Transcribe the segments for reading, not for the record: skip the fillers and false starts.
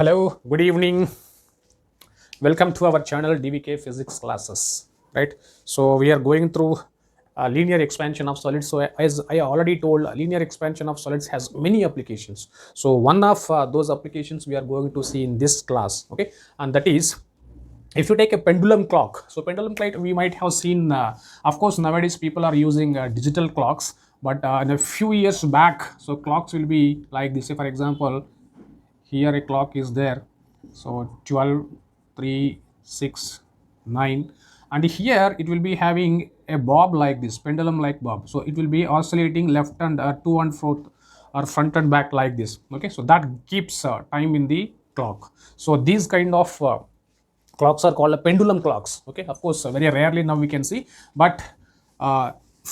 Hello, good evening. Welcome to our channel DVK Physics classes. Right. So we are going through linear expansion of solids. So as I already told, linear expansion of solids has many applications. So one of those applications we are going to see in this class. Okay, and that is if you take a pendulum clock. So pendulum clock we might have seen. Of course, nowadays people are using digital clocks, but in a few years back, so clocks will be like this. Say for example, here a clock is there, so 12 3 6 9, and here it will be having a bob like this, pendulum like bob, so it will be oscillating left and to and fro or front and back like this. Okay, so that keeps time in the clock. So these kind of clocks are called pendulum clocks. Okay, of course very rarely now we can see, but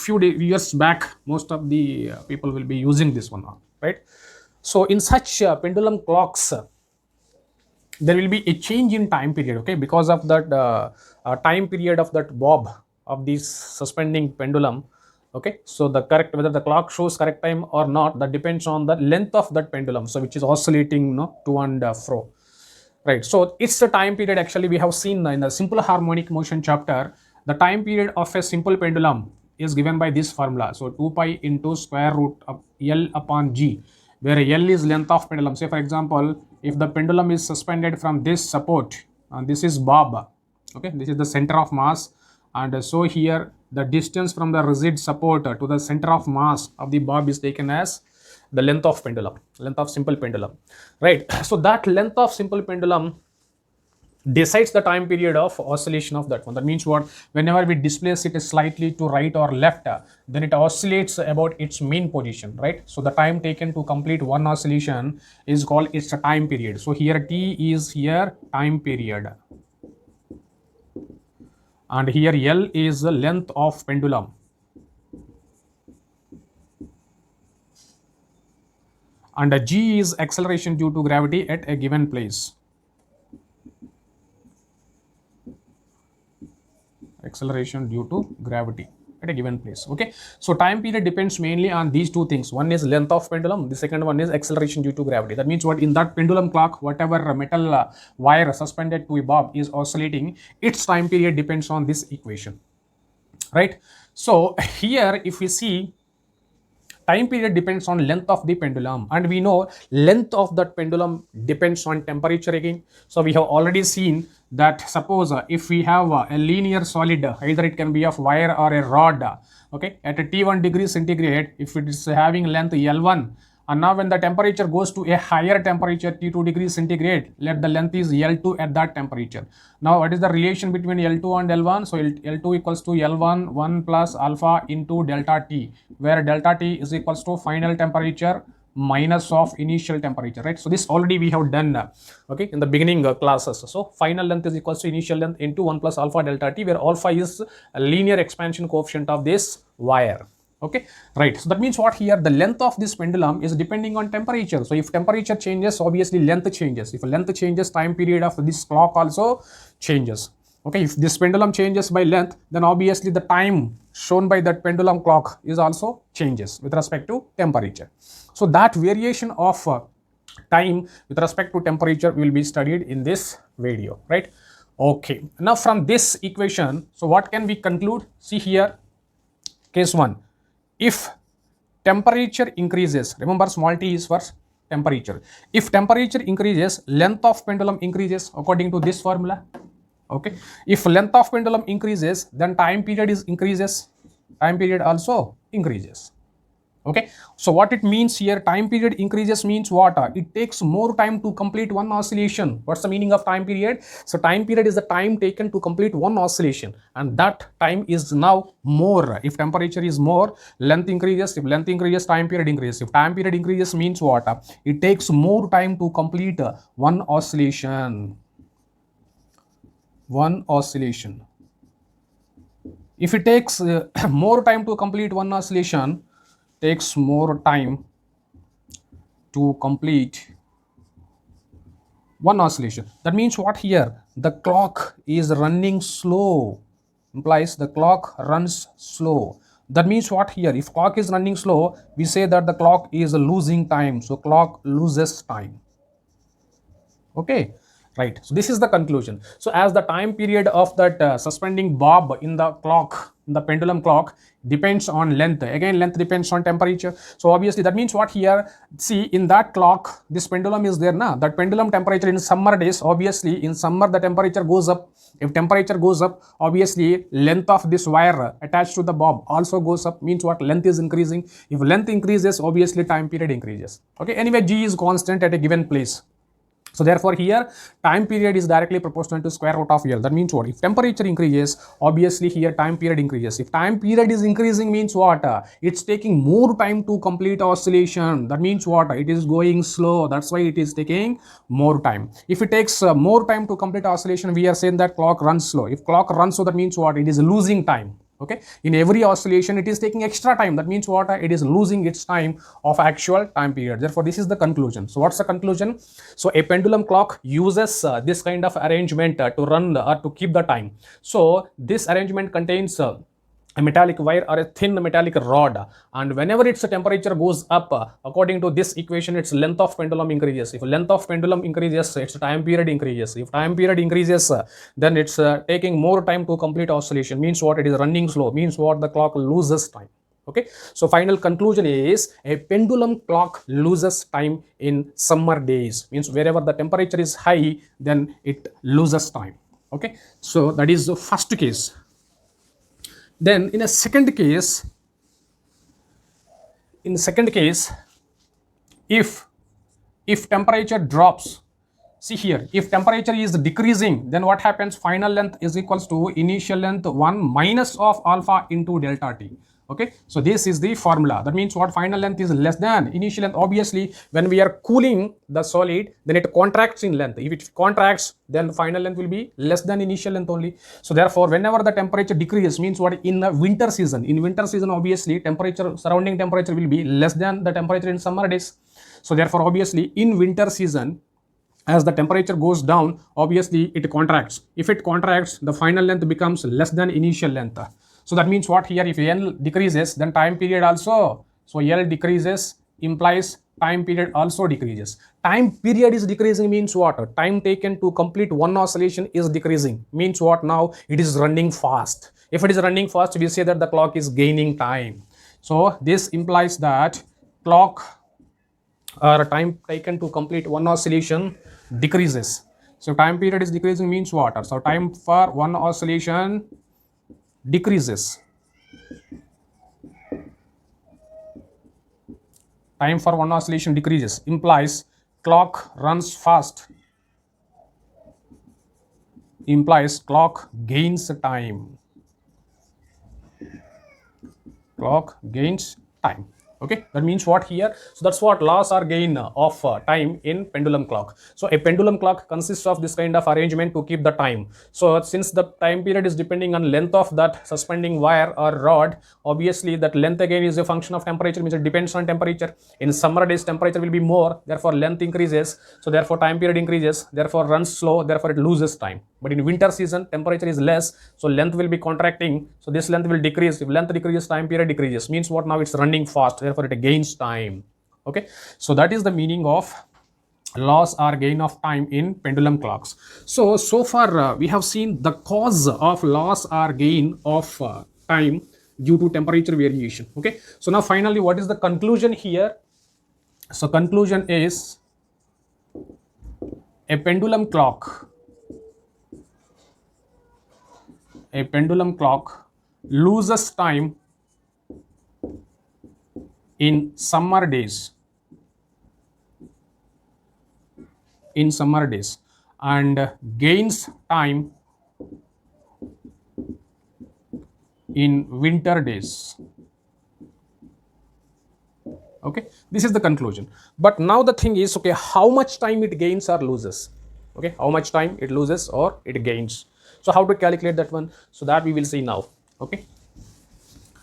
years back most of the people will be using this one, right? So in such pendulum clocks, there will be a change in time period. Okay, because of that time period of that bob of this suspending pendulum. Okay, so the correct, whether the clock shows correct time or not, that depends on the length of that pendulum, so which is oscillating, to and fro. Right, so it's the time period. Actually, we have seen in the simple harmonic motion chapter, the time period of a simple pendulum is given by this formula. So 2 pi into square root of L upon G, where L is length of pendulum. Say for example, if the pendulum is suspended from this support, and this is bob, okay, this is the center of mass, and so here the distance from the rigid support to the center of mass of the bob is taken as the length of pendulum, length of simple pendulum, right? So that length of simple pendulum decides the time period of oscillation of that one. That means what? Whenever we displace it slightly to right or left, then it oscillates about its mean position, right? So the time taken to complete one oscillation is called its time period. So here T is here time period, and here L is the length of pendulum, and G is acceleration due to gravity at a given place. Acceleration due to gravity at a given place. Okay, so time period depends mainly on these two things. One is length of pendulum, the second one is acceleration due to gravity. That means what? In that pendulum clock, whatever metal wire suspended to a bob is oscillating, its time period depends on this equation, right? So here if we see, time period depends on length of the pendulum, and we know length of that pendulum depends on temperature again. So we have already seen that suppose if we have a linear solid, either it can be of wire or a rod, okay, at a T1 degree centigrade, if it is having length L1, and now when the temperature goes to a higher temperature T2 degrees centigrade, let the length is L2 at that temperature. Now what is the relation between L2 and L1? So L2 equals to L1 1 plus alpha into delta T, where delta T is equals to final temperature minus of initial temperature, right? So this already we have done, okay, in the beginning classes. So final length is equals to initial length into 1 plus alpha delta T, where alpha is a linear expansion coefficient of this wire. Okay, right? So that means what? Here the length of this pendulum is depending on temperature. So if temperature changes, obviously length changes. If length changes, time period of this clock also changes. Okay, if this pendulum changes by length, then obviously the time shown by that pendulum clock is also changes with respect to temperature. So that variation of time with respect to temperature will be studied in this video, right? Okay, now from this equation, so what can we conclude? See here, case 1, if temperature increases, remember small t is for temperature. If temperature increases, length of pendulum increases according to this formula. Okay, if length of pendulum increases, then time period is increases, time period also increases. Okay, so what it means here, time period increases means what? It takes more time to complete one oscillation. What's the meaning of time period? So time period is the time taken to complete one oscillation, and that time is now more. If temperature is more, length increases. If length increases, time period increases. If time period increases means what? It takes more time to complete one oscillation. One oscillation. If it takes more time to complete one oscillation, takes more time to complete one oscillation. That means what? Here the clock is running slow, implies the clock runs slow. That means what? Here if clock is running slow, we say that the clock is losing time, so clock loses time. Okay, right. So this is the conclusion. So as the time period of that suspending bob in the clock, in the pendulum clock, depends on length. Again, length depends on temperature. So obviously that means what here? See, in that clock, this pendulum is there now. That pendulum temperature in summer days, obviously in summer the temperature goes up. If temperature goes up, obviously length of this wire attached to the bob also goes up. Means what? Length is increasing. If length increases, obviously time period increases. Okay. Anyway, G is constant at a given place. So therefore here time period is directly proportional to square root of L. That means what? If temperature increases, obviously here time period increases. If time period is increasing, means what? It's taking more time to complete oscillation. That means what? It is going slow. That's why it is taking more time. If it takes more time to complete oscillation, we are saying that clock runs slow. If clock runs slow, that means what? It is losing time. Okay, in every oscillation it is taking extra time. That means what? It is losing its time of actual time period. Therefore this is the conclusion. So what's the conclusion? So a pendulum clock uses this kind of arrangement to run or to keep the time. So this arrangement contains a metallic wire or a thin metallic rod, and whenever its temperature goes up, according to this equation, its length of pendulum increases. If length of pendulum increases, its time period increases. If time period increases, then it's taking more time to complete oscillation. Means what? It is running slow. Means what? The clock loses time. Okay, so final conclusion is a pendulum clock loses time in summer days. Means wherever the temperature is high, then it loses time. Okay, so that is the first case. Then in a second case, if temperature drops, see here, if temperature is decreasing, then what happens? Final length is equals to initial length 1 minus of alpha into delta t. Okay, so this is the formula. That means what? Final length is less than initial length. Obviously when we are cooling the solid, then it contracts in length. If it contracts, then final length will be less than initial length only. So therefore whenever the temperature decreases, means what? In the winter season, obviously temperature, surrounding temperature will be less than the temperature in summer days. So therefore obviously in winter season, as the temperature goes down, obviously it contracts. If it contracts, the final length becomes less than initial length. So that means what? Here if L decreases, then time period also. So L decreases implies time period also decreases. Time period is decreasing means what? Time taken to complete one oscillation is decreasing. Means what? Now it is running fast. If it is running fast, we say that the clock is gaining time. So this implies that clock or time taken to complete one oscillation decreases. So time period is decreasing means what? So time for one oscillation decreases. Time for one oscillation decreases implies clock runs fast, implies clock gains time. Clock gains time. Okay, that means what here? So that's what loss or gain of time in pendulum clock. So a pendulum clock consists of this kind of arrangement to keep the time. So since the time period is depending on length of that suspending wire or rod, obviously that length again is a function of temperature, means it depends on temperature. In summer days temperature will be more, therefore length increases, so therefore time period increases, therefore runs slow, therefore it loses time. But in winter season temperature is less, so length will be contracting, so this length will decrease. If length decreases, time period decreases. Means what? Now it's running fast, therefore it gains time. Okay, so that is the meaning of loss or gain of time in pendulum clocks. So far we have seen the cause of loss or gain of time due to temperature variation. Okay, so now finally what is the conclusion here? So conclusion is a pendulum clock loses time in summer days, and gains time in winter days. Okay, this is the conclusion. But now the thing is, okay, how much time it gains or loses? Okay, how much time it loses or it gains? So how to calculate that one? So that we will see now. Okay,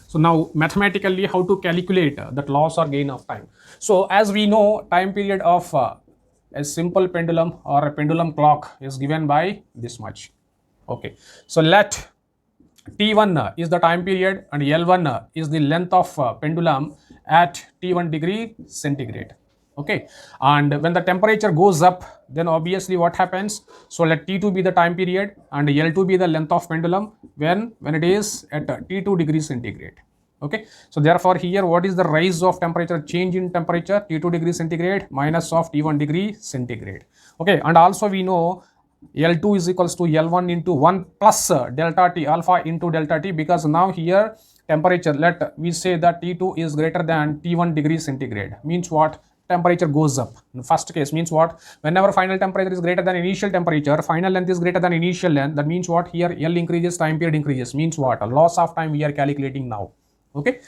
so now mathematically how to calculate that loss or gain of time. So as we know, time period of a simple pendulum or a pendulum clock is given by this much. Okay, so let T1 is the time period and L1 is the length of pendulum at T1 degree centigrade. Okay, and when the temperature goes up, then obviously what happens? So let T2 be the time period and L2 be the length of pendulum when it is at T2 degrees centigrade. Okay, so therefore here what is the rise of temperature, change in temperature? T2 degrees centigrade minus of T1 degree centigrade. Okay, and also we know L2 is equals to L1 into 1 plus delta T, alpha into delta T, because now here temperature, let we say that T2 is greater than T1 degree centigrade, means what? Temperature goes up. In first case means what? Whenever final temperature is greater than initial temperature, final length is greater than initial length, that means what? Here L increases, time period increases, means what? A loss of time we are calculating now. Okay,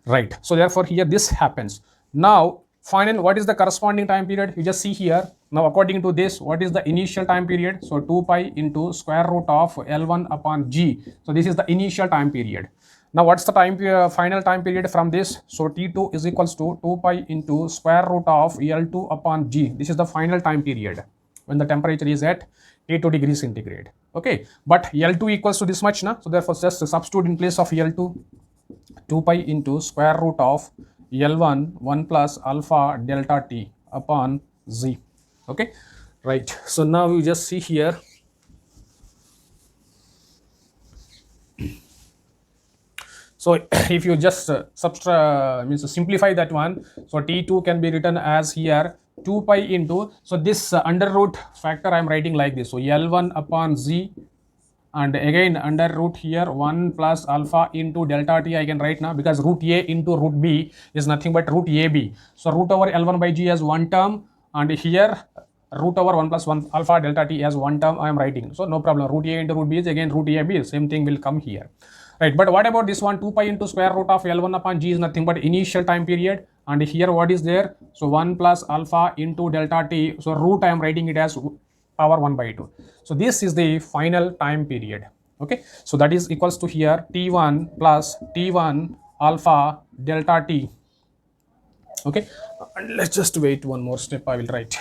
right. So therefore here this happens. Now final, what is the corresponding time period? You just see here. Now according to this, what is the initial time period? So 2 pi into square root of L1 upon G. So this is the initial time period. Now what's the time final time period from this? So T2 is equals to 2 pi into square root of L2 upon G. This is the final time period when the temperature is at T2 degrees centigrade. Okay, but L2 equals to this much now. So therefore just substitute in place of L2, 2 pi into square root of L1 1 plus alpha delta T upon Z. Okay, right. So now you just see here. So if you just simplify that one, so T2 can be written as here 2 pi into, so this under root factor I am writing like this. So L1 upon Z, and again under root here 1 plus alpha into delta T I can write now, because root A into root B is nothing but root AB. So root over L1 by G as one term, and here root over 1 plus 1 alpha delta T as one term I am writing. So no problem, root A into root B is again root AB, same thing will come here. Right, but what about this one? 2 pi into square root of L1 upon G is nothing but initial time period, and here what is there? So 1 plus alpha into delta T, so root I am writing it as power 1 by 2. So this is the final time period. Okay, so that is equals to here T1 plus T1 alpha delta T. Okay, and let's just wait one more step, I will write.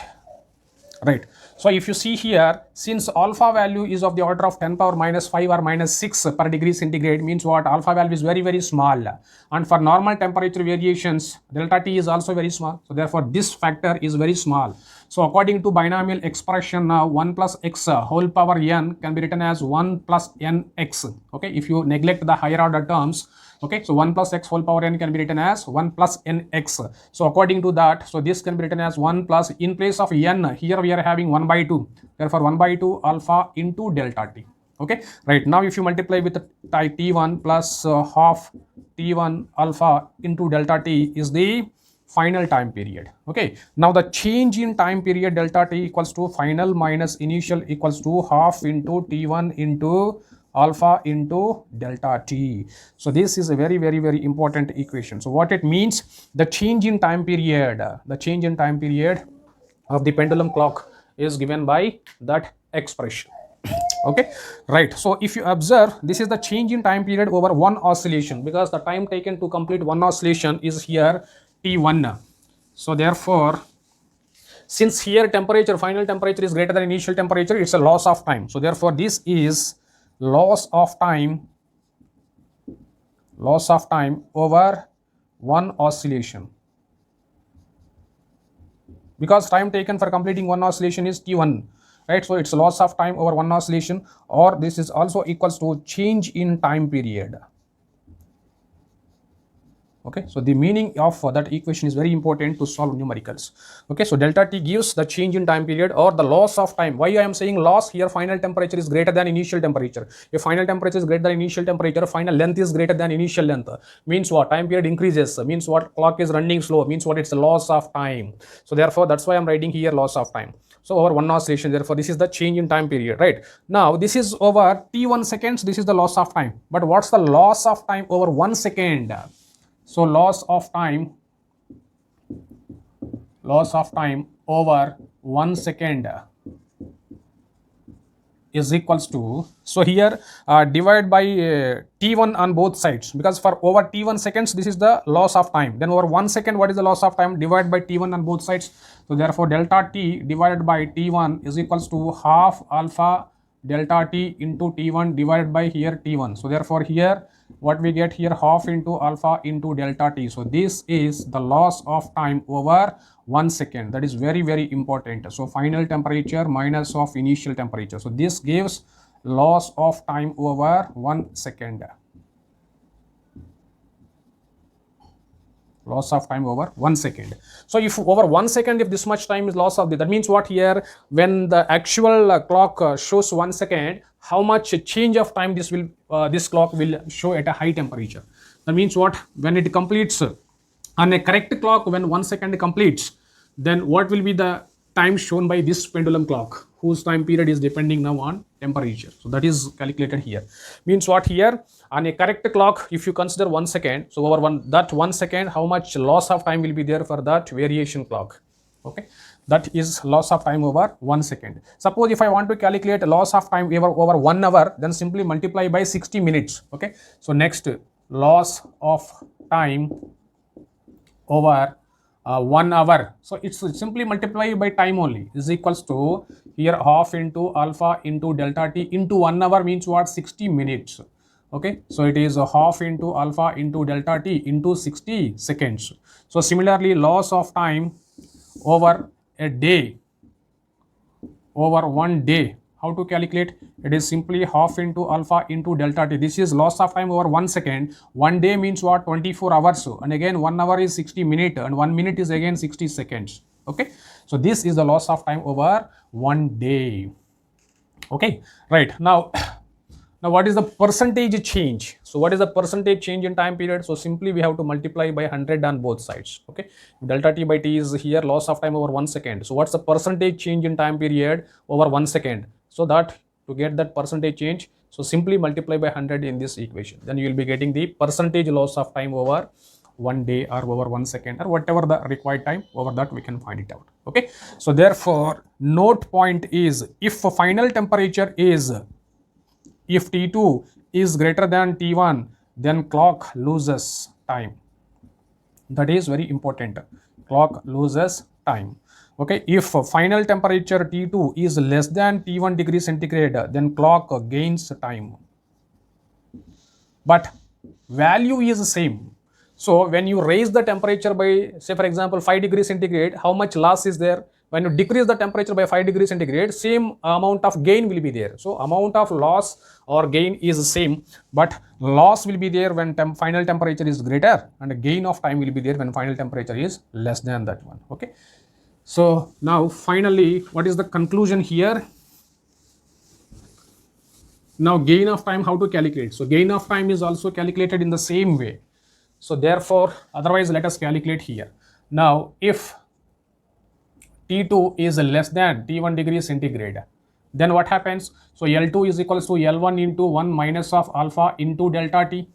Right, so if you see here, since alpha value is of the order of 10 power minus 5 or minus 6 per degree centigrade, means what? Alpha value is very, very small, and for normal temperature variations delta T is also very small, so therefore this factor is very small. So according to binomial expression now, 1 plus x whole power n can be written as 1 plus nx. Okay, if you neglect the higher order terms, okay, so 1 plus x whole power n can be written as 1 plus nx. So according to that, so this can be written as 1 plus, in place of n here we are having 1 by 2, therefore 1 by 2 alpha into delta T. Okay, right, now if you multiply with T1 plus half T1 alpha into delta T is the final time period. Okay, now the change in time period delta T equals to final minus initial equals to half into T1 into alpha into delta T. So this is a very, very, very important equation. So what it means, the change in time period of the pendulum clock is given by that expression. Okay, right. So if you observe, this is the change in time period over one oscillation, because the time taken to complete one oscillation is here T1. So therefore, since here temperature, final temperature is greater than initial temperature, it's a loss of time. So therefore this is loss of time over one oscillation, because time taken for completing one oscillation is T1, right? So it's loss of time over one oscillation, or this is also equals to change in time period. Okay, so the meaning of that equation is very important to solve numericals. Okay, so delta T gives the change in time period or the loss of time. Why I am saying loss here? Final temperature is greater than initial temperature. If final temperature is greater than initial temperature, final length is greater than initial length, means what? Time period increases, means what? Clock is running slow, means what? It's a loss of time. So therefore that's why I'm writing here loss of time. So over one oscillation, therefore this is the change in time period, right? Now this is over T1 seconds, this is the loss of time. But what's the loss of time over 1 second? So loss of time over 1 second is equals to, so here divide by T1 on both sides, because for over T1 seconds this is the loss of time, then over 1 second what is the loss of time? Divide by T1 on both sides. So therefore delta T divided by T1 is equals to half alpha delta t into t1 divided by here t1. So therefore here what we get here, half into alpha into delta t. So this is the loss of time over 1 second. That is very, very important. So final temperature minus of initial temperature. So this gives loss of time over 1 second. Loss of time over 1 second. So if over 1 second, if this much time is loss of that means what here, when the actual clock shows 1 second, how much change of time this will this clock will show at a high temperature. That means what, when it completes on a correct clock, when 1 second completes, then what will be the time shown by this pendulum clock, whose time period is depending now on temperature. So that is calculated here. Means what here, on a correct clock, if you consider 1 second, so over that 1 second, how much loss of time will be there for that variation clock? Okay, that is loss of time over 1 second. Suppose if I want to calculate loss of time over 1 hour, then simply multiply by 60 minutes. Okay, so next, loss of time over 1 hour. So it's simply multiply by time only, is equals to here half into alpha into delta t into 1 hour means what, 60 minutes. Okay, so it is half into alpha into delta t into 60 seconds. So similarly, loss of time over a day, over 1 day, how to calculate? It is simply half into alpha into delta t. This is loss of time over 1 second. 1 day means what, 24 hours. And again 1 hour is 60 minutes and 1 minute is again 60 seconds. Okay, so this is the loss of time over 1 day. Okay, right. Now what is the percentage change? So what is the percentage change in time period? So simply we have to multiply by 100 on both sides. Okay, delta t by t is here loss of time over 1 second. So what's the percentage change in time period over 1 second? So that to get that percentage change, so simply multiply by 100 in this equation. Then you will be getting the percentage loss of time over 1 day or over 1 second or whatever the required time, over that we can find it out. Okay, so therefore note point is, if final temperature is, if T2 is greater than T1, then clock loses time. That is very important. Clock loses time. Okay, if final temperature T2 is less than T1 degree centigrade, then clock gains time. But value is the same. So when you raise the temperature by, say for example, 5 degrees centigrade, how much loss is there? When you decrease the temperature by 5 degrees centigrade, same amount of gain will be there. So amount of loss or gain is same, but loss will be there when final temperature is greater and gain of time will be there when final temperature is less than that one. Okay, so now finally, what is the conclusion here? Now gain of time, how to calculate? So gain of time is also calculated in the same way. So therefore, otherwise let us calculate here. Now if T2 is less than T1 degree centigrade, then what happens? So L2 is equals to L1 into 1 minus of alpha into delta T.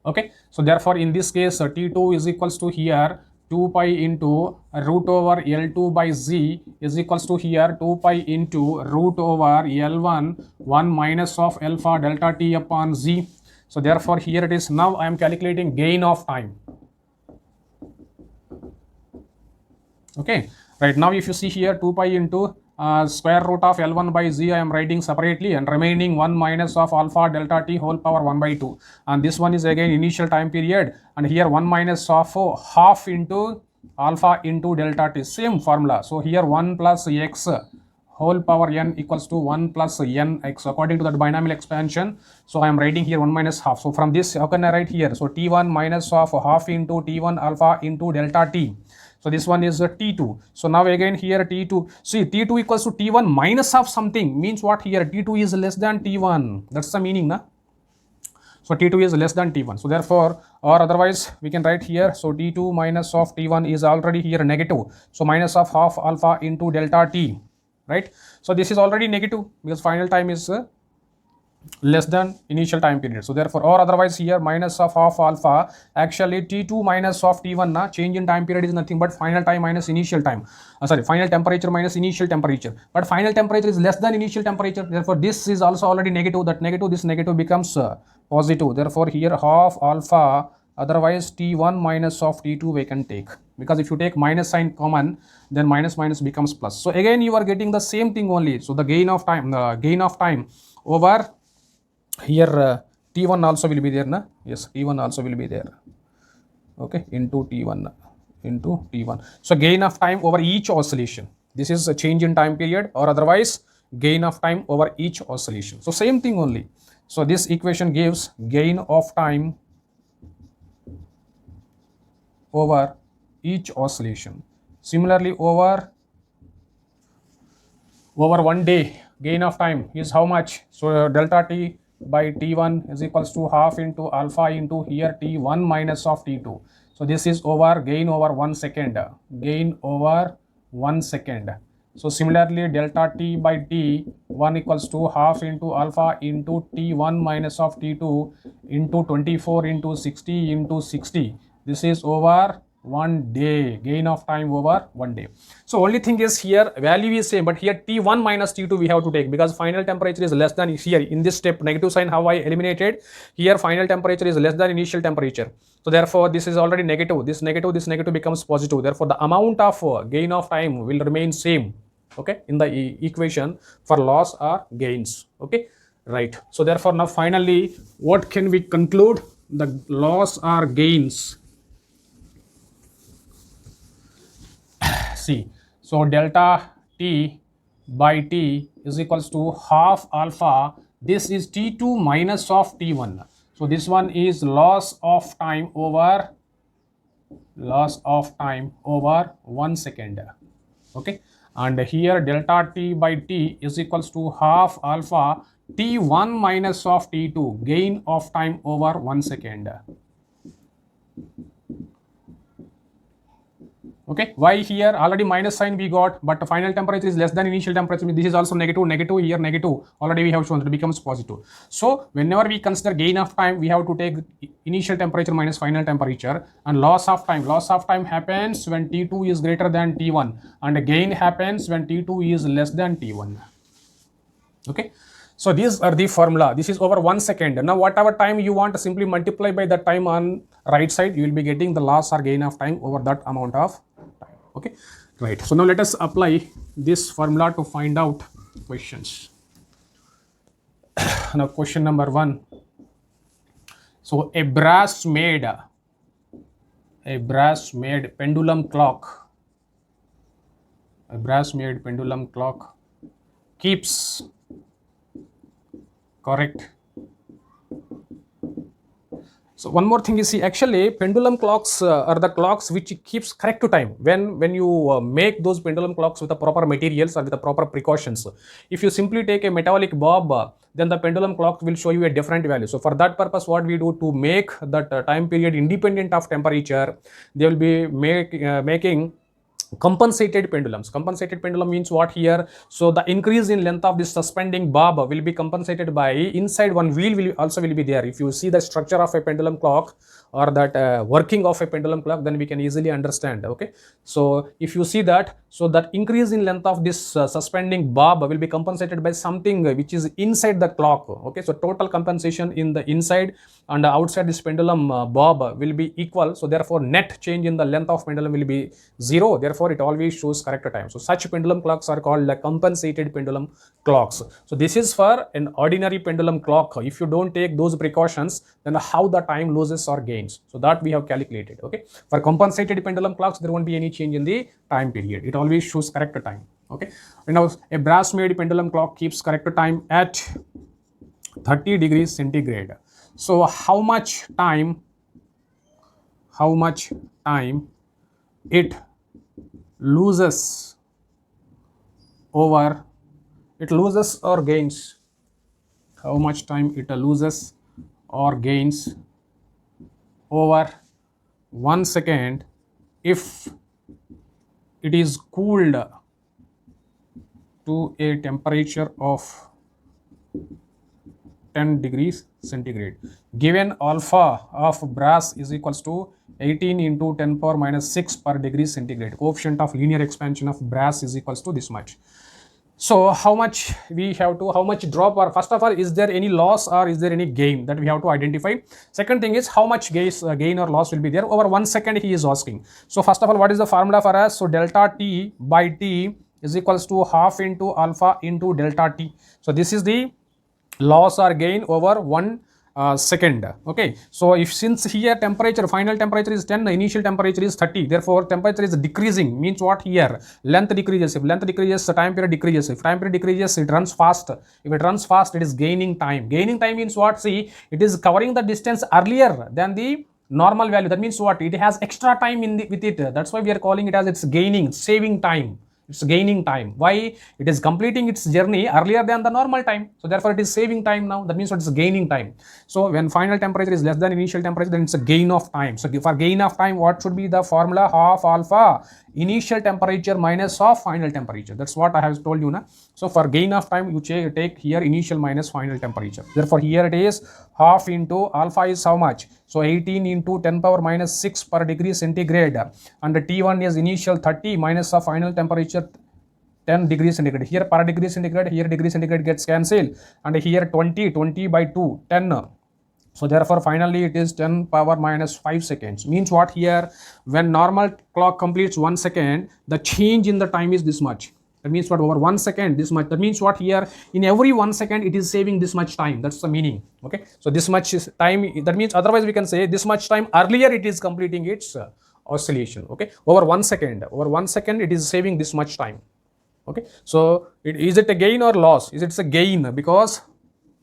Okay, so therefore in this case T2 is equals to here 2 pi into root over L2 by Z is equals to here 2 pi into root over L1 1 minus of alpha delta T upon Z. So therefore here it is. Now I am calculating gain of time. Okay, right, now if you see here 2 pi into square root of L1 by Z I am writing separately, and remaining 1 minus of alpha delta T whole power 1 by 2, and this one is again initial time period, and here 1 minus of half into alpha into delta T, same formula. So here 1 plus x whole power n equals to 1 plus n x according to that binomial expansion. So I am writing here 1 minus half. So from this, how can I write here? So T1 minus of half into T1 alpha into delta T. So this one is T2. So now again here T2. See, T2 equals to T1 minus of something means what here? T2 is less than T1. That's the meaning, na? So T2 is less than T1. So therefore, or otherwise we can write here. So T2 minus of T1 is already here negative. So minus of half alpha into delta T, right? So this is already negative because final time is less than initial time period. So therefore, or otherwise here minus of half alpha, actually T2 minus of T1, na, change in time period is nothing but final time minus initial time. Final temperature minus initial temperature. But final temperature is less than initial temperature. Therefore, this is also already negative. That negative, this negative becomes positive. Therefore, here half alpha, otherwise T1 minus of T2 we can take. because if you take minus sign common, then minus minus becomes plus. So again you are getting the same thing only. So the gain of time over here, t1 also will be there, na? Yes, t1 also will be there, okay, into t1. So gain of time over each oscillation, this is a change in time period, or otherwise gain of time over each oscillation. So same thing only. So this equation gives gain of time over each oscillation. Similarly, over 1 day, gain of time is how much? So delta t by t1 is equals to half into alpha into here t1 minus of t2. So this is over gain over 1 second, gain over 1 second. So similarly, delta t by t1 equals to half into alpha into t1 minus of t2 into 24 into 60 into 60. This is over 1 day, gain of time over 1 day. So only thing is here value is same, but here t1 minus t2 we have to take, because final temperature is less than, here in this step negative sign how I eliminated, here final temperature is less than initial temperature. So therefore this is already negative, this negative becomes positive. Therefore the amount of gain of time will remain same, okay, in the equation for loss or gains, okay, right. So therefore now finally what can we conclude? The loss or gains, see, so delta t by t is equals to half alpha, this is t2 minus of t1. So this one is loss of time over 1 second, okay, and here delta t by t is equals to half alpha t1 minus of t2, gain of time over 1 second. Okay, why here already minus sign we got, but the final temperature is less than initial temperature. This is also negative, here negative, already we have shown that it becomes positive. So whenever we consider gain of time, we have to take initial temperature minus final temperature, and loss of time happens when t2 is greater than t1, and gain happens when t2 is less than t1. Okay, so these are the formula. This is over 1 second. Now whatever time you want to simply multiply by the time on right side, you will be getting the loss or gain of time over that amount of time. Okay, right. So now let us apply this formula to find out questions. Now question number 1. So a brass made pendulum clock, keeps correct. So one more thing is, see, actually pendulum clocks are the clocks which keeps correct to time when you make those pendulum clocks with the proper materials or with the proper precautions. If you simply take a metallic bulb, then the pendulum clock will show you a different value. So for that purpose, what we do to make that time period independent of temperature, they will be making compensated pendulums. Compensated pendulum means what here? So the increase in length of this suspending bob will be compensated by inside one wheel will also be there. If you see the structure of a pendulum clock or that working of a pendulum clock, then we can easily understand. Okay, so if you see that, so that increase in length of this suspending bob will be compensated by something which is inside the clock. Okay, so total compensation in the inside and outside this pendulum bob will be equal. So therefore net change in the length of pendulum will be 0. Therefore it always shows correct time. So such pendulum clocks are called like compensated pendulum clocks. So this is for an ordinary pendulum clock. If you don't take those precautions, then how the time loses or gains, so that we have calculated. Okay, for compensated pendulum clocks there won't be any change in the time period, it always shows correct time. Okay, now a brass made pendulum clock keeps correct time at 30 degrees centigrade. So how much time it loses or gains? How much time it loses or gains over 1 second if it is cooled to a temperature of 10 degrees centigrade. Given alpha of brass is equals to 18 into 10 power minus 6 per degree centigrade. Coefficient of linear expansion of brass is equals to this much. So how much we have to, how much drop, or first of all, is there any loss or is there any gain, that we have to identify. Second thing is how much gain or loss will be there over 1 second, he is asking. So first of all, what is the formula for us? So delta t by t is equals to half into alpha into delta t. So this is the loss or gain over 1 second. Okay, so if since here temperature, final temperature is 10, the initial temperature is 30, therefore temperature is decreasing, means what? Here length decreases. If length decreases, the time period decreases. If time period decreases, it runs fast. If it runs fast, it is gaining time. Gaining time means what? See, it is covering the distance earlier than the normal value. That means what? It has extra time with it. That's why we are calling it as it's gaining, saving time. It's gaining time. Why? It is completing its journey earlier than the normal time. So therefore it is saving time now. That means what? It's gaining time. So when final temperature is less than initial temperature, then it's a gain of time. So for gain of time, what should be the formula? Half alpha initial temperature minus of final temperature. That's what I have told you now. So for gain of time, you take here initial minus final temperature. Therefore here it is half into alpha is how much? So 18 into 10 power minus 6 per degree centigrade, and the T1 is initial 30 minus the final temperature 10 degrees centigrade. Here per degree centigrade, here degree centigrade gets cancelled, and here 20 by 2, 10. So therefore finally it is 10 power minus 5 seconds. Means what? Here when normal clock completes 1 second, the change in the time is this much. That means what? Over 1 second, this much. That means what? Here in every 1 second it is saving this much time. That's the meaning. Okay, so this much is time. That means otherwise we can say this much time earlier it is completing its oscillation. Okay, over 1 second, over 1 second it is saving this much time. Okay, so is it a gain or loss? Is it a gain because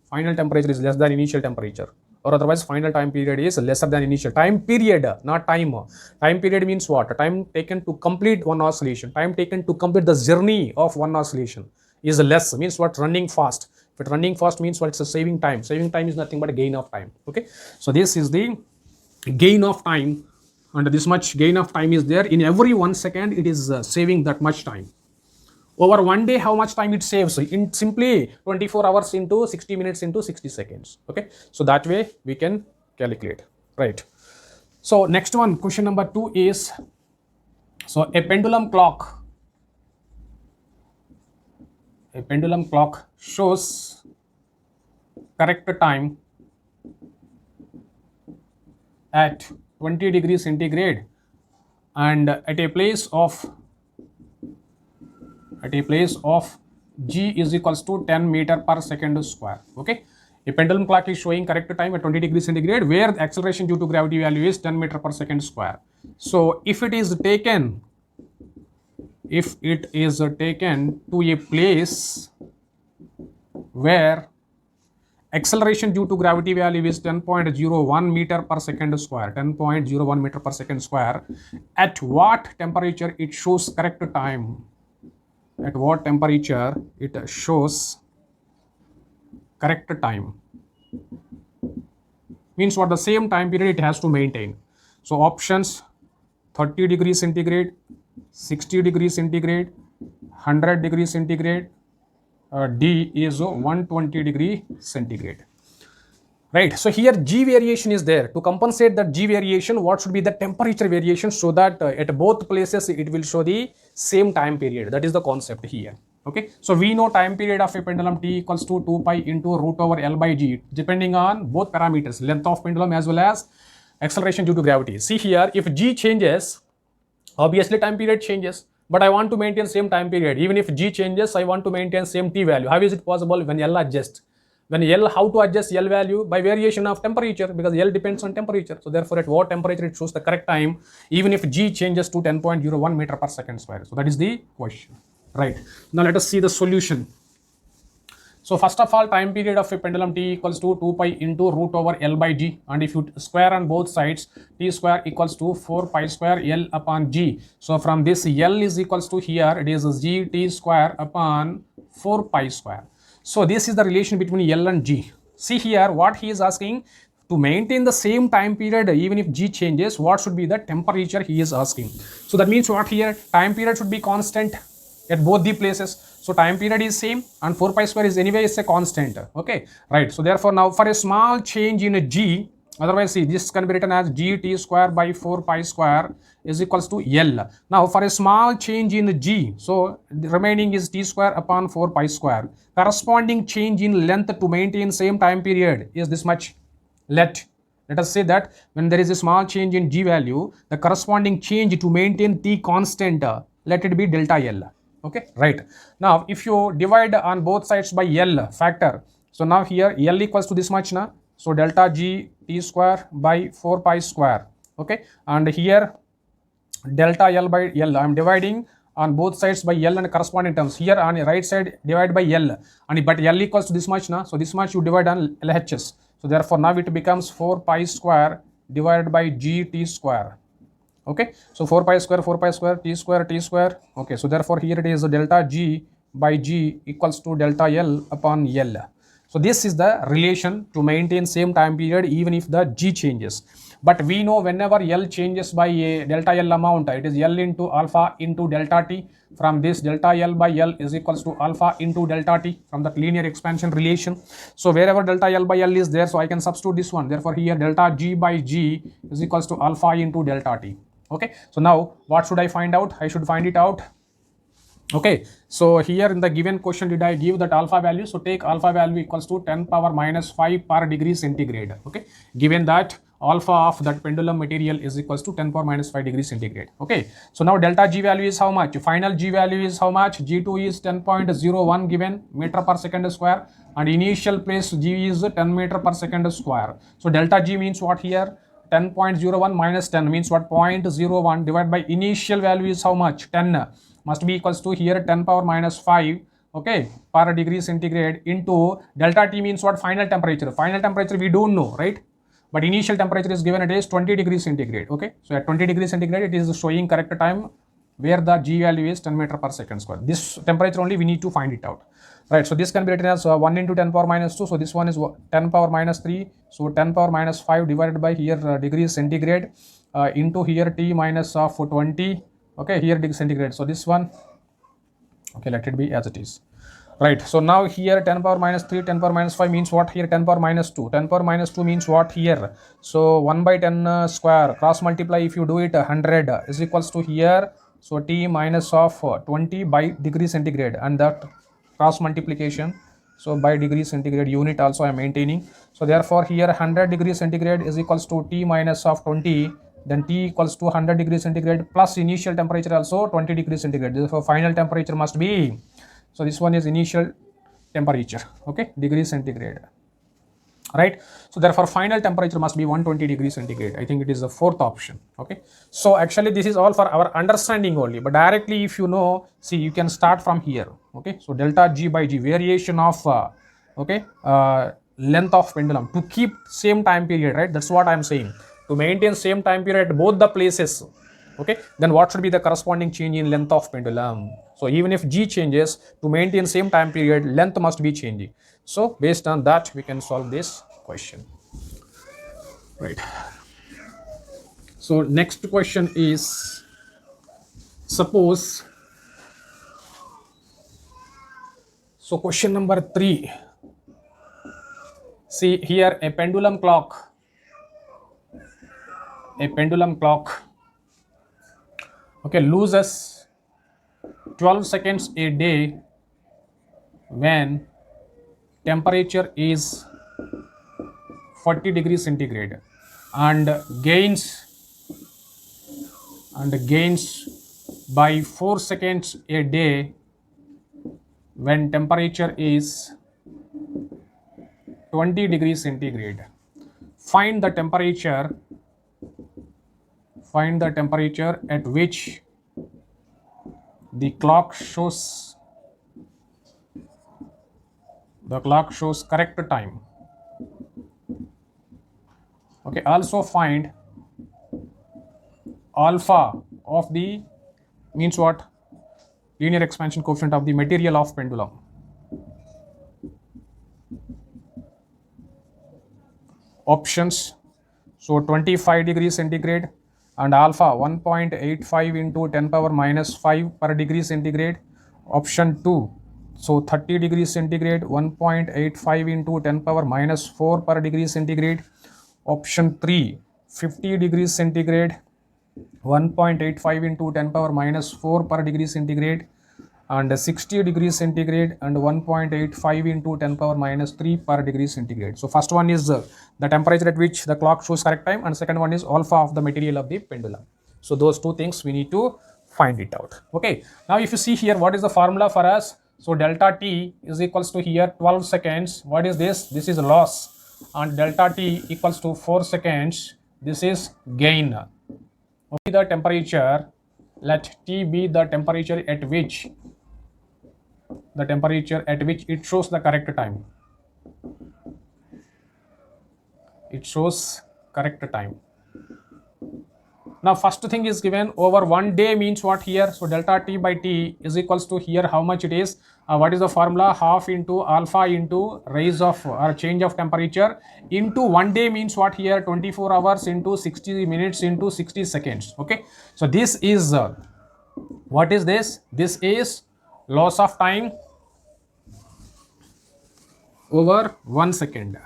final temperature is less than initial temperature, or otherwise final time period is lesser than initial time period, not time. Time period means what? Time taken to complete one oscillation, time taken to complete the journey of one oscillation is less, means what? Running fast. If it running fast means what? It's a saving time. Saving time is nothing but a gain of time. Okay, so this is the gain of time, and this much gain of time is there. In every 1 second it is saving that much time. Over 1 day, how much time it saves? In simply 24 hours into 60 minutes into 60 seconds. Okay, so that way we can calculate, right? So next one, question number 2 is, so a pendulum clock shows correct time at 20 degrees centigrade and at a place of g is equals to 10 meter per second square. Okay, a pendulum clock is showing correct time at 20 degrees centigrade where the acceleration due to gravity value is 10 meter per second square. So if it is taken to a place where acceleration due to gravity value is 10.01 meter per second square, 10.01 meter per second square, at what temperature it shows correct time? At what temperature it shows correct time? Means what? The same time period it has to maintain. So options: 30 degrees centigrade, 60 degrees centigrade, 100 degrees centigrade, D is 120 degree centigrade. Right, so here G variation is there. To compensate that G variation, what should be the temperature variation, so that at both places it will show the same time period. That is the concept here. Okay, so we know time period of a pendulum T equals to 2 pi into root over L by G, depending on both parameters, length of pendulum as well as acceleration due to gravity. See here, if G changes, obviously time period changes, but I want to maintain same time period. Even if G changes, I want to maintain same T value. How is it possible? When L adjusts. When L, how to adjust L value? By variation of temperature, because L depends on temperature. So therefore at what temperature it shows the correct time, even if G changes to 10.01 meter per second square. So that is the question, right? Now let us see the solution. So first of all, time period of a pendulum T equals to 2 pi into root over L by G, and if you square on both sides, T square equals to 4 pi square L upon G. So from this L is equals to here, it is G T square upon 4 pi square. So this is the relation between L and G. See here what he is asking: to maintain the same time period even if G changes, what should be the temperature he is asking. So that means what? Here time period should be constant at both the places. So time period is same and 4 pi square is anyway is a constant. Okay, right. So therefore now for a small change in a G, Otherwise, see, this can be written as gt square by 4 pi square is equals to L. Now, for a small change in g, so the remaining is t square upon 4 pi square. Corresponding change in length to maintain same time period is this much. Let us say that when there is a small change in g value, the corresponding change to maintain t constant, let it be delta L. Okay, right. Now, if you divide on both sides by L factor, so now here L equals to this much now. So delta g t square by 4 pi square. Okay, and here delta L by L, I am dividing on both sides by L and corresponding terms. Here on the right side divide by L, and but L equals to this much now. So this much you divide on LHS. So therefore now it becomes 4 pi square divided by g t square. Okay, so 4 pi square t square. Okay, so therefore here it is delta g by g equals to delta L upon L. So this is the relation to maintain same time period even if the g changes. But we know whenever L changes by a delta L amount, it is L into alpha into delta t. From this, delta L by L is equals to alpha into delta t from that linear expansion relation. So wherever delta L by L is there, so I can substitute this one. Therefore here delta g by g is equals to alpha into delta t. Okay, so now what should I find out? I should find it out. Okay, so here in the given question, did I give that alpha value? So take alpha value equals to 10 power minus 5 per degree centigrade. Okay, given that alpha of that pendulum material is equals to 10 power minus 5 degree centigrade. Okay, so now delta g value is how much? Final g value is how much? G2 is 10.01 given meter per second square, and initial place g is 10 meter per second square. So delta g means what here? 10.01 minus 10 means what? 0.01 divided by initial value is how much? 10 must be equals to here 10 power minus 5, okay, per degree centigrade into delta T means what? Final temperature. Final temperature we don't know, right? But initial temperature is given, it is 20 degrees centigrade. Okay, so at 20 degrees centigrade it is showing correct time where the G value is 10 meter per second square. This temperature only we need to find it out, right? So this can be written as 1 into 10 power minus 2. So this one is 10 power minus 3. So 10 power minus 5 divided by here degrees centigrade into here T minus of 20. Okay, here degree centigrade. So this one, okay, let it be as it is, right? So now here 10 power minus 3, 10 power minus 5 means what? Here 10 power minus 2. 10 power minus 2 means what here? So 1 by 10 square cross multiply, if you do it 100 is equals to here, so T minus of 20 by degree centigrade, and that cross multiplication, so by degree centigrade unit also I am maintaining. So therefore here 100 degree centigrade is equals to T minus of 20, then T equals to 100 degrees centigrade plus initial temperature also 20 degrees centigrade. Therefore final temperature must be, so this one is initial temperature, okay, degree centigrade, right? So therefore final temperature must be 120 degrees centigrade. I think it is the fourth option. Okay, so actually this is all for our understanding only, but directly if you know, see, you can start from here. Okay, so delta G by G, variation of length of pendulum to keep same time period, right? That's what I am saying, to maintain same time period at both the places. Okay, then what should be the corresponding change in length of pendulum? So even if G changes, to maintain same time period, length must be changing. So based on that, we can solve this question, right? So next question is, suppose, so question number 3, see here a pendulum clock okay, loses 12 seconds a day when temperature is 40 degrees centigrade, and gains by 4 seconds a day when temperature is 20 degrees centigrade. Find the temperature at which the clock shows correct time. Okay, also find alpha of the, means what? Linear expansion coefficient of the material of pendulum. Options, so 25 degrees centigrade and alpha 1.85 into 10 power minus 5 per degree centigrade. Option 2, so 30 degrees centigrade 1.85 into 10 power minus 4 per degree centigrade. Option 3, 50 degrees centigrade, 1.85 into 10 power minus 4 per degree centigrade, and 60 degrees centigrade and 1.85 into 10 power minus 3 per degree centigrade. So first one is the temperature at which the clock shows correct time, and second one is alpha of the material of the pendulum. So those two things we need to find it out. Okay, now if you see here, what is the formula for us? So delta T is equals to here 12 seconds. What is this? This is loss. And delta T equals to 4 seconds. This is gain. Okay, the temperature, let T be the temperature at which it shows the correct time. It shows correct time. Now first thing is given over 1 day means what here? So delta T by T is equals to here how much it is? What is the formula? Half into alpha into rise of or change of temperature into 1 day means what here? 24 hours into 60 minutes into 60 seconds. Okay, so this is what is this? This is loss of time over 1 second.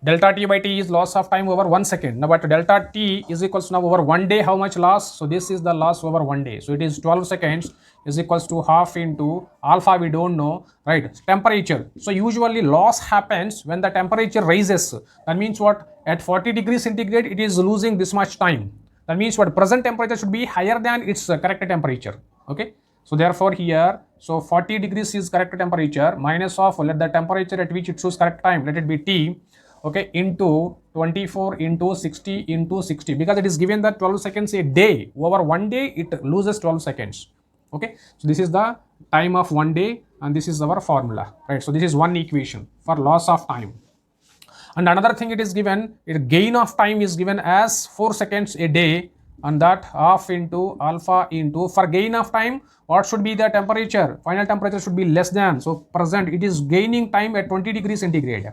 Delta T by T is loss of time over 1 second. Now, but delta T is equals to now over 1 day, how much loss? So this is the loss over 1 day. So it is 12 seconds is equals to half into alpha, we don't know, right? Temperature. So usually loss happens when the temperature rises. That means what? At 40 degrees centigrade, it is losing this much time. That means what? Present temperature should be higher than its correct temperature. Okay. So therefore here, so 40 degrees is correct temperature minus of, let the temperature at which it shows correct time, let it be T. Okay, into 24 into 60 into 60, because it is given that 12 seconds a day. Over 1 day it loses 12 seconds. Okay, so this is the time of 1 day and this is our formula, right? So this is one equation for loss of time. And another thing it is given, gain of time is given as 4 seconds a day, and that half into alpha into, for gain of time, what should be the temperature? Final temperature should be less than, so present it is gaining time at 20 degrees centigrade.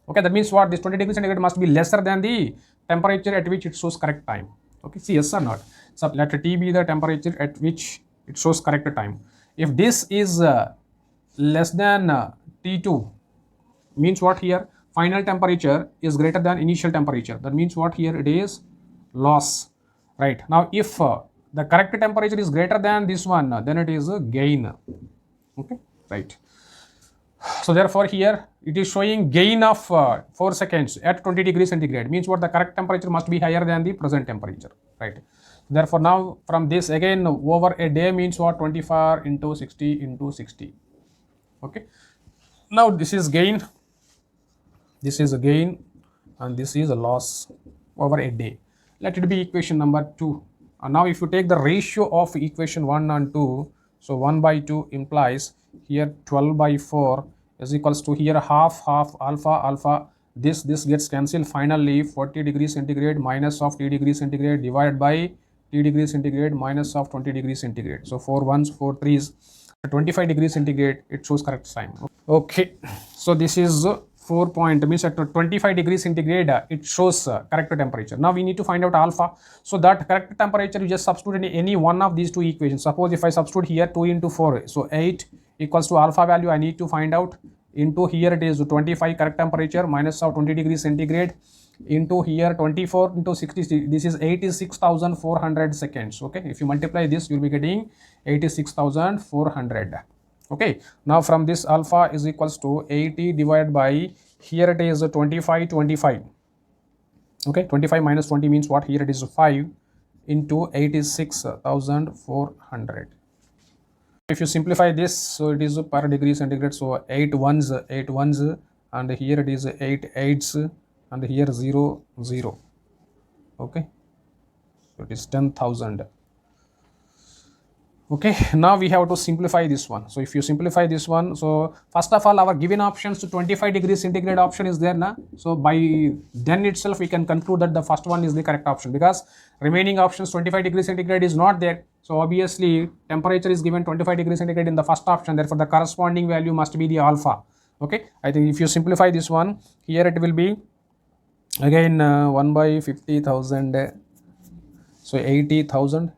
Okay, that means what? This 20 degrees centigrade must be lesser than the temperature at which it shows correct time. Okay, see, yes or not? So let T be the temperature at which it shows correct time. If this is less than T2, means what here? Final temperature is greater than initial temperature. That means what here? It is loss, right? Now if the correct temperature is greater than this one, then it is a gain. Okay, right? So therefore here it is showing gain of 4 seconds at 20 degrees centigrade, means what? The correct temperature must be higher than the present temperature, right? Therefore now from this again over a day means what? 24 into 60 into 60. Okay, now this is gain, this is a gain, and this is a loss over a day. Let it be equation number 2. And now if you take the ratio of equation 1 and 2, so 1 by 2 implies here 12 by 4 is equals to here half alpha, this gets cancelled. Finally 40 degrees centigrade minus of T degrees centigrade divided by T degrees centigrade minus of 20 degrees centigrade. So 4 1s 4 3s, 25 degrees centigrade it shows correct time. Okay, so this is 4 point, means at 25 degrees centigrade it shows correct temperature. Now we need to find out alpha. So that correct temperature you just substitute in any one of these two equations. Suppose if I substitute here 2 into 4, so 8 equals to alpha value I need to find out, into here it is 25 correct temperature minus of 20 degrees centigrade into here 24 into 60, this is 86,400 seconds. Okay, if you multiply this you will be getting 86,400. Okay, now from this alpha is equals to 80 divided by, here it is 25. Okay, 25 minus 20 means what? Here it is 5 into 86,400. If you simplify this, so it is per degree centigrade, so 8 ones, and here it is 8 eights, and here 0 0. Okay, so it is 10,000. Okay, now we have to simplify this one. So if you simplify this one, so first of all our given options to 25 degrees centigrade option is there now. So by then itself we can conclude that the first one is the correct option, because remaining options 25 degrees centigrade is not there. So obviously temperature is given 25 degrees centigrade in the first option, therefore the corresponding value must be the alpha. Okay, I think if you simplify this one, here it will be again 1 by 50,000, so 80,000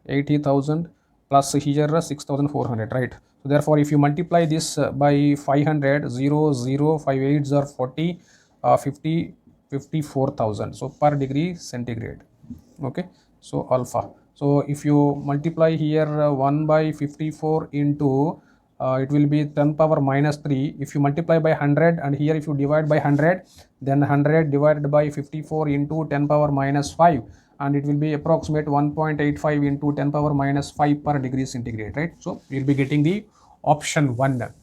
plus here 6,400, right? So therefore if you multiply this by 500, 0 0 5 8s are 40, 50 54,000, so per degree centigrade. Okay, so alpha. So if you multiply here 1 by 54 into it will be 10 power minus 3. If you multiply by 100, and here if you divide by 100, then 100 divided by 54 into 10 power minus 5, and it will be approximate 1.85 into 10 power minus 5 per degree centigrade, right? So you'll be getting the option 1.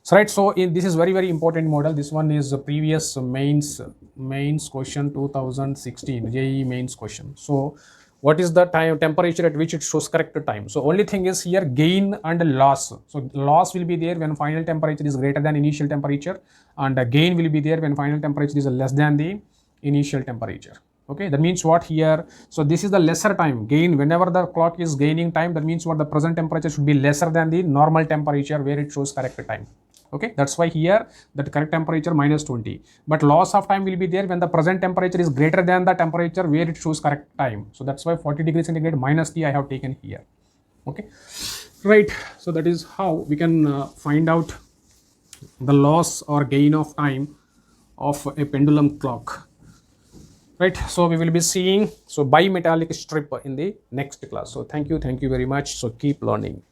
So right, so this is very important model. This one is a previous mains question 2016 JEE mains question. So what is the temperature at which it shows correct time? So only thing is here gain and loss. So loss will be there when final temperature is greater than initial temperature, and gain will be there when final temperature is less than the initial temperature. Okay, that means what here? So this is the lesser time gain. Whenever the clock is gaining time, that means what the present temperature should be lesser than the normal temperature where it shows correct time. Okay, that's why here that correct temperature minus 20, but loss of time will be there when the present temperature is greater than the temperature where it shows correct time. So that's why 40 degrees centigrade minus T I have taken here. Okay, right. So that is how we can find out the loss or gain of time of a pendulum clock. Right, so we will be seeing bimetallic strip in the next class. So thank you very much. So keep learning.